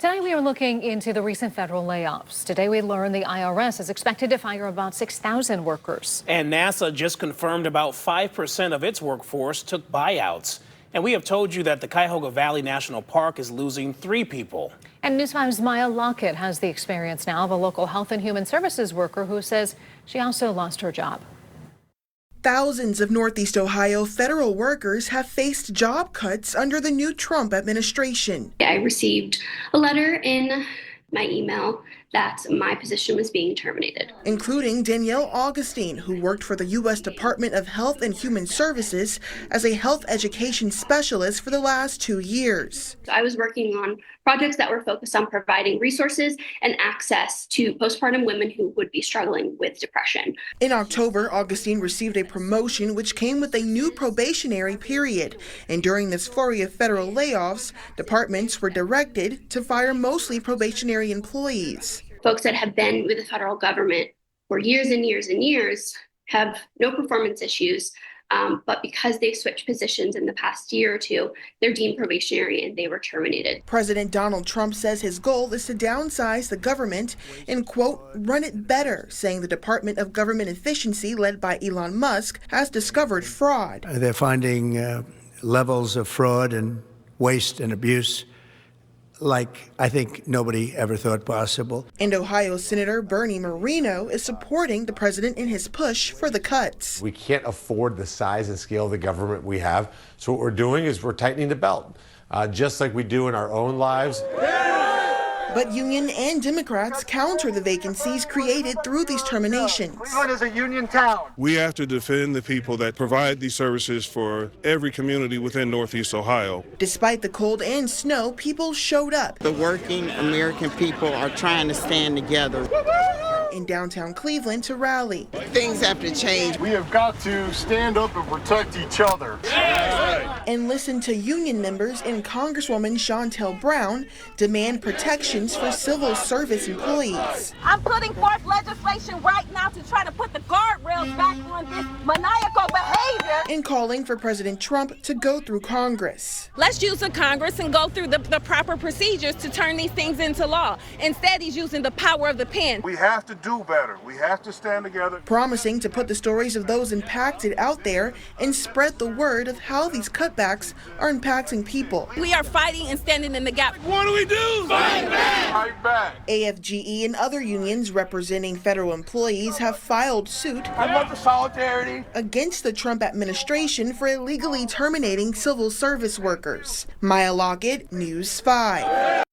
Today we are looking into the recent federal layoffs. Today we learned the IRS is expected to fire about 6,000 workers. And NASA just confirmed about 5% of its workforce took buyouts. And we have told you that the Cuyahoga Valley National Park is losing 3 people. And News 5's Maya Lockett has the experience now of a local health and human services worker who says she also lost her job. Thousands of Northeast Ohio federal workers have faced job cuts under the new Trump administration. I received a letter in my email that my position was being terminated. Including Danielle Augustine, who worked for the U.S. Department of Health and Human Services as a health education specialist for the last 2 years. I was working on projects that were focused on providing resources and access to postpartum women who would be struggling with depression. In October, Augustine received a promotion which came with a new probationary period. And during this flurry of federal layoffs, departments were directed to fire mostly probationary employees. Folks that have been with the federal government for years and years and years have no performance issues, but because they switched positions in the past year or two, they're deemed probationary and they were terminated. President Donald Trump says his goal is to downsize the government and, quote, run it better, saying the Department of Government Efficiency, led by Elon Musk, has discovered fraud. They're finding levels of fraud and waste and abuse like I think nobody ever thought possible. And Ohio Senator Bernie Moreno is supporting the president in his push for the cuts. We can't afford the size and scale of the government we have. So what we're doing is we're tightening the belt, just like we do in our own lives. But union and Democrats counter the vacancies created through these terminations. Cleveland is a union town. We have to defend the people that provide these services for every community within Northeast Ohio. Despite the cold and snow, people showed up. The working American people are trying to stand together in downtown Cleveland to rally. Things have to change. We have got to stand up and protect each other. And listen to union members and Congresswoman Shontel Brown demand protections for civil service employees. I'm putting forth legislation right now to try to put the guardrails back on this maniacal behavior. And calling for President Trump to go through Congress. Let's use the Congress and go through the proper procedures to turn these things into law. Instead, he's using the power of the pen. We have to do better. We have to stand together. Promising to put the stories of those impacted out there and spread the word of how these cutbacks are impacting people. We are fighting and standing in the gap. What do we do? Fight back! Fight back! AFGE and other unions representing federal employees have filed suit I love the solidarity against the Trump administration for illegally terminating civil service workers. Maya Lockett, News 5.